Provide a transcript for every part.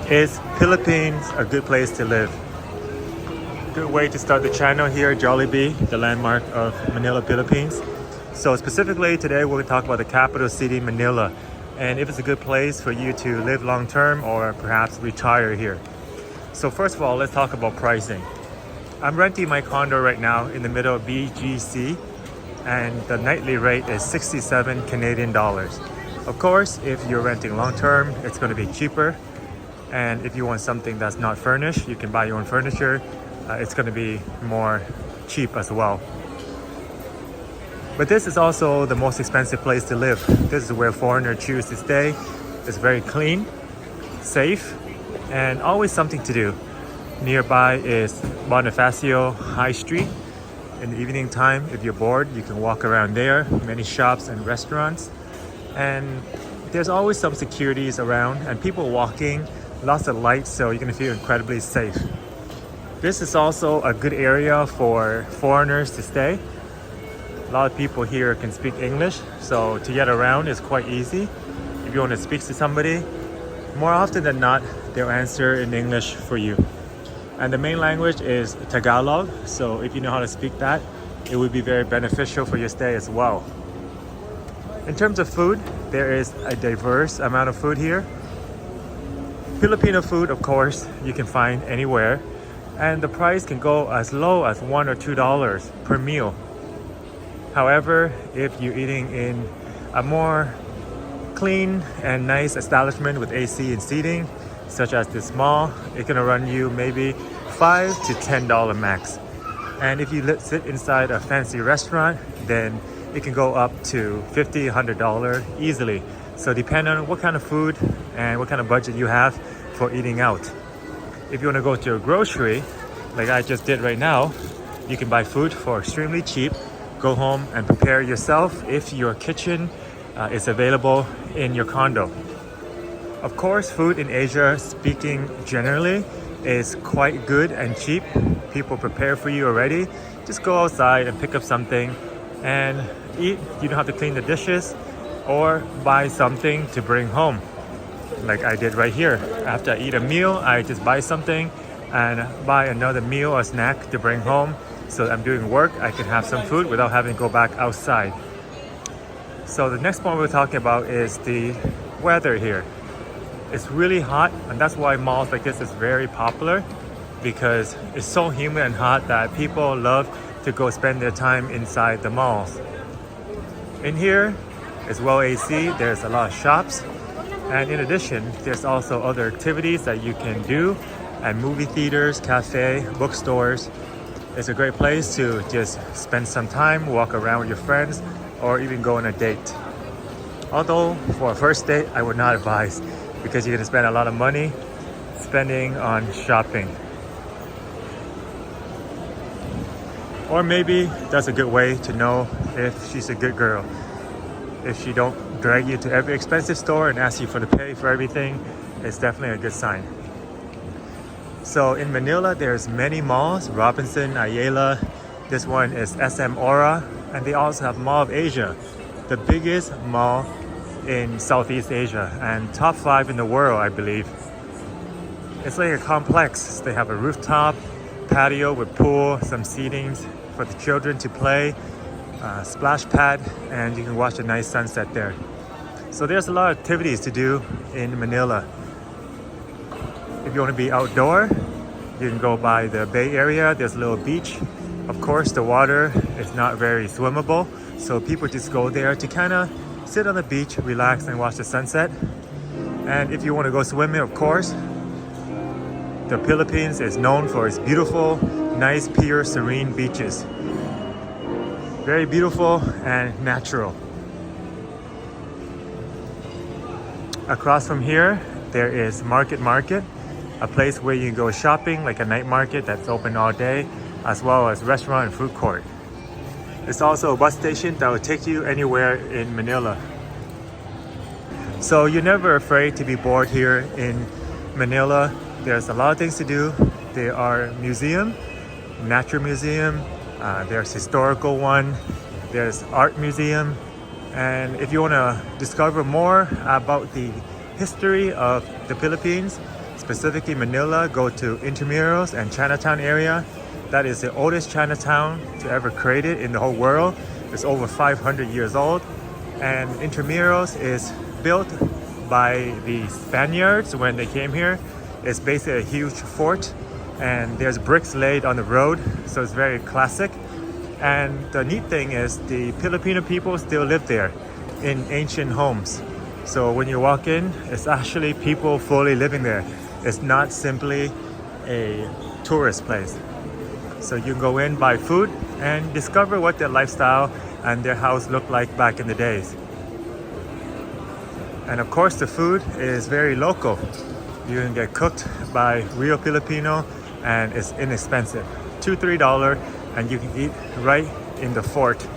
Is Philippines a good place to live? Good way to start the channel here, Jollibee, the landmark of Manila, Philippines. So specifically today we're going to talk about the capital city, Manila, and if it's a good place for you to live long term or perhaps retire here. So first of all, let's talk about pricing. I'm renting my condo right now in the middle of BGC, and the nightly rate is 67 Canadian dollars. Of course, if you're renting long term, it's going to be cheaper. And if you want something that's not furnished, you can buy your own furniture. It's going to be more cheap as well. But this is also the most expensive place to live. This is where foreigners choose to stay. It's very clean, safe, and always something to do. Nearby is Bonifacio High Street. In the evening time, if you're bored, you can walk around there. Many shops and restaurants. And there's always some securities around and people walking. Lots of lights, so you're going to feel incredibly safe. This is also a good area for foreigners to stay. A lot of people here can speak English, so to get around is quite easy. If you want to speak to somebody, more often than not, they'll answer in English for you. And the main language is Tagalog, so if you know how to speak that, it would be very beneficial for your stay as well. In terms of food, there is a diverse amount of food here. Filipino food, of course, you can find anywhere, and the price can go as low as $1 or $2 per meal. However, if you're eating in a more clean and nice establishment with AC and seating, such as this mall, it's gonna run you maybe $5 to $10 max. And if you sit inside a fancy restaurant, then it can go up to $50, $100 easily. So depending on what kind of food and what kind of budget you have for eating out. If you want to go to a grocery, like I just did right now, you can buy food for extremely cheap, go home and prepare yourself if your kitchen is available in your condo. Of course, food in Asia, speaking generally, is quite good and cheap. People prepare for you already. Just go outside and pick up something and eat. You don't have to clean the dishes or buy something to bring home, like I did right here. After I eat a meal, I just buy something and buy another meal or snack to bring home. So I'm doing work, I can have some food without having to go back outside. So the next point we're talking about is the weather here. It's really hot, and that's why malls like this is very popular, because it's so humid and hot that people love to go spend their time inside the malls. In here, it's well AC, there's a lot of shops, and in addition, there's also other activities that you can do, and movie theaters, cafe, bookstores. It's a great place to just spend some time, walk around with your friends, or even go on a date. Although for a first date, I would not advise, because you're going to spend a lot of money spending on shopping. Or maybe that's a good way to know if she's a good girl. If she don't drag you to every expensive store and ask you for the pay for everything, it's definitely a good sign. So in Manila, there's many malls, Robinson, Ayala. This one is SM Aura, and they also have Mall of Asia, the biggest mall in Southeast Asia and top 5 in the world, I believe. It's like a complex. They have a rooftop, patio with pool, some seatings for the children to play, splash pad, and you can watch a nice sunset there. So there's a lot of activities to do in Manila. If you want to be outdoor, you can go by the Bay Area. There's a little beach. Of course, the water is not very swimmable, so people just go there to kind of sit on the beach, relax, and watch the sunset. And if you want to go swimming, of course, the Philippines is known for its beautiful, nice, pure, serene beaches. Very beautiful and natural. Across from here, there is Market, a place where you can go shopping, like a night market that's open all day, as well as restaurant and food court. It's also a bus station that will take you anywhere in Manila. So you're never afraid to be bored here in Manila. There's a lot of things to do. There are museum, natural museum, there's historical one, there's art museum, and if you want to discover more about the history of the Philippines, specifically Manila, go to Intramuros and Chinatown area. That is the oldest Chinatown to ever created in the whole world. It's over 500 years old. And Intramuros is built by the Spaniards when they came here. It's basically a huge fort, and there's bricks laid on the road, so it's very classic. And the neat thing is the Filipino people still live there in ancient homes. So when you walk in, it's actually people fully living there. It's not simply a tourist place. So you can go in, buy food, and discover what their lifestyle and their house looked like back in the days. And of course the food is very local. You can get cooked by real Filipino and it's inexpensive. $2-3 and you can eat right in the fort,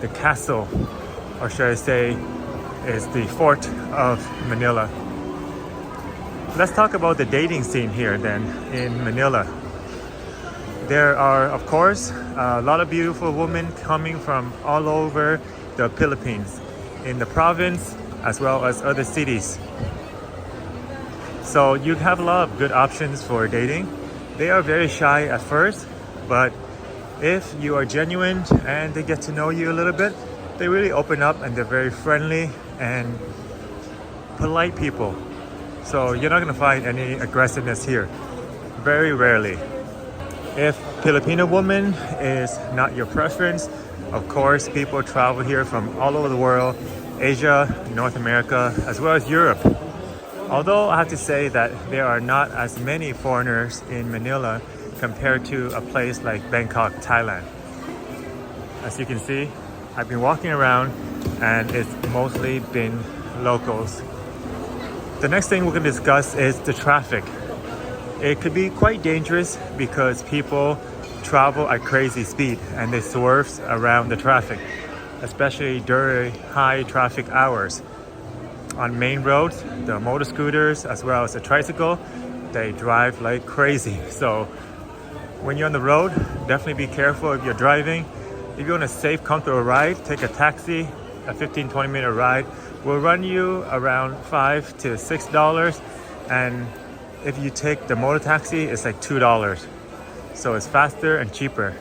the castle, or should I say is the fort of Manila. Let's talk about the dating scene here then in Manila. There are, of course, a lot of beautiful women coming from all over the Philippines, in the province as well as other cities. So you have a lot of good options for dating. They are very shy at first, but if you are genuine and they get to know you a little bit, they really open up and they're very friendly and polite people. So you're not going to find any aggressiveness here. Very rarely. If Filipino woman is not your preference, of course people travel here from all over the world, Asia, North America, as well as Europe. Although I have to say that there are not as many foreigners in Manila compared to a place like Bangkok, Thailand. As you can see, I've been walking around and it's mostly been locals. The next thing we're going to discuss is the traffic. It could be quite dangerous because people travel at crazy speed and they swerve around the traffic, especially during high traffic hours. On main roads, the motor scooters as well as the tricycle, they drive like crazy. So when you're on the road, definitely be careful if you're driving. If you want a safe, comfortable ride, take a taxi. A 15-20 minute ride will run you around $5 to $6, and if you take the motor taxi, it's like $2. So it's faster and cheaper.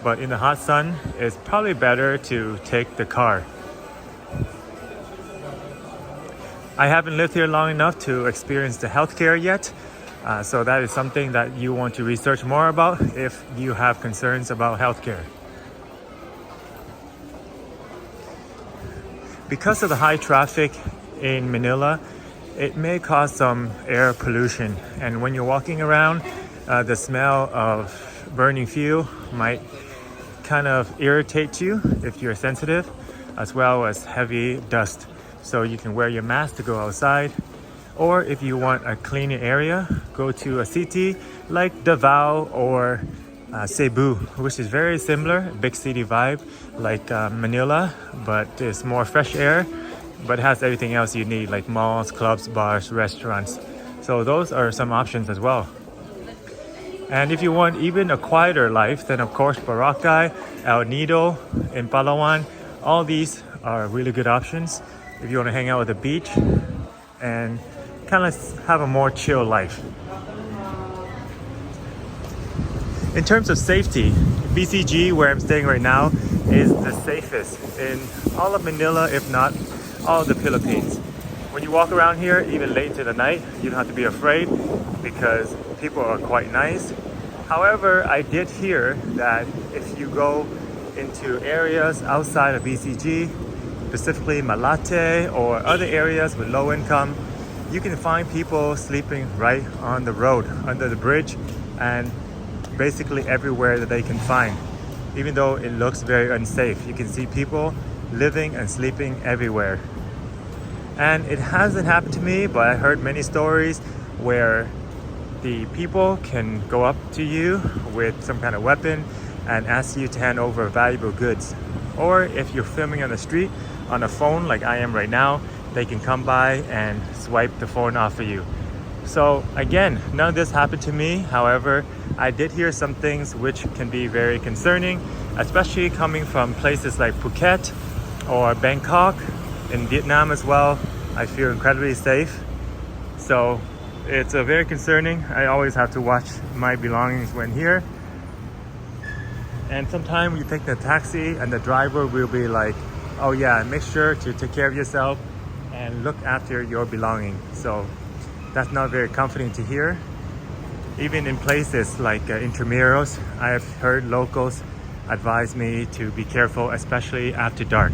But in the hot sun, it's probably better to take the car. I haven't lived here long enough to experience the healthcare yet. So that is something that you want to research more about if you have concerns about healthcare. Because of the high traffic in Manila, it may cause some air pollution. And when you're walking around, the smell of burning fuel might kind of irritate you if you're sensitive, as well as heavy dust. So you can wear your mask to go outside. Or if you want a cleaner area, go to a city like Davao or Cebu, which is very similar, big city vibe like Manila, but it's more fresh air, but has everything else you need like malls, clubs, bars, restaurants. So those are some options as well. And if you want even a quieter life, then of course Boracay, El Nido, in Palawan, all these are really good options if you want to hang out at the beach and kind of have a more chill life. In terms of safety, BCG, where I'm staying right now, is the safest in all of Manila, if not all of the Philippines. When you walk around here, even late into the night, you don't have to be afraid because people are quite nice. However, I did hear that if you go into areas outside of BCG, specifically Malate or other areas with low income, you can find people sleeping right on the road, under the bridge, and basically everywhere that they can find. Even though it looks very unsafe, you can see people living and sleeping everywhere. And it hasn't happened to me, but I heard many stories where the people can go up to you with some kind of weapon and ask you to hand over valuable goods. Or if you're filming on the street on a phone like I am right now, they can come by and swipe the phone off of you. So again, none of this happened to me. However, I did hear some things which can be very concerning, especially coming from places like Phuket or Bangkok. In Vietnam as well, I feel incredibly safe. So It's very concerning. I always have to watch my belongings when here. And sometimes you take the taxi and the driver will be like, oh yeah, make sure to take care of yourself and look after your belongings. So that's not very comforting to hear. Even in places like intramurals, I have heard locals advise me to be careful, especially after dark,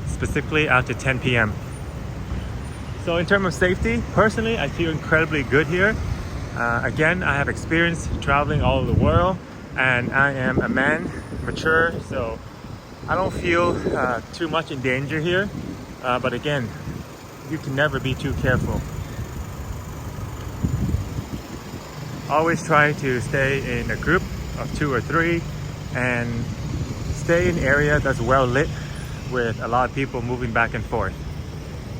specifically after 10 p.m. So in terms of safety, personally, I feel incredibly good here. Again, I have experience traveling all over the world, and I am a man, mature, so I don't feel too much in danger here. But again, you can never be too careful. Always try to stay in a group of 2 or 3 and stay in an area that's well lit with a lot of people moving back and forth.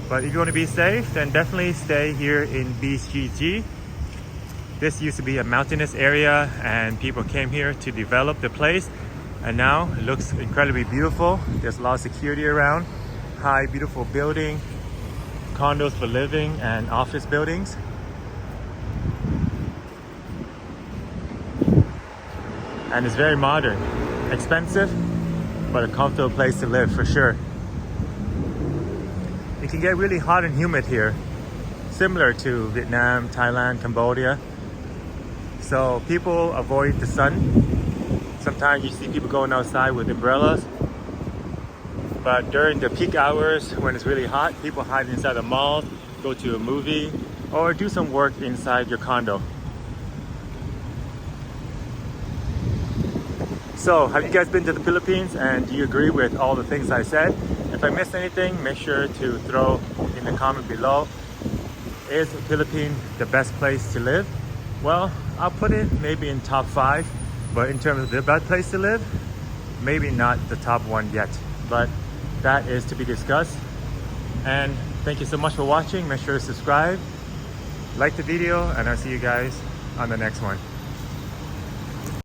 But if you want to be safe, then definitely stay here in BCG. This used to be a mountainous area and people came here to develop the place, and now it looks incredibly beautiful. There's a lot of security around, high beautiful building, condos for living and office buildings. And it's very modern, expensive, but a comfortable place to live for sure. It can get really hot and humid here, similar to Vietnam, Thailand, Cambodia. So people avoid the sun. Sometimes you see people going outside with umbrellas. But during the peak hours, when it's really hot, people hide inside the mall, go to a movie, or do some work inside your condo. So, have you guys been to the Philippines, and do you agree with all the things I said? If I missed anything, make sure to throw in the comment below. Is the Philippines the best place to live? Well, I'll put it maybe in top 5, but in terms of the best place to live, maybe not the top 1 yet, but that is to be discussed. And thank you so much for watching. Make sure to subscribe, like the video, and I'll see you guys on the next one.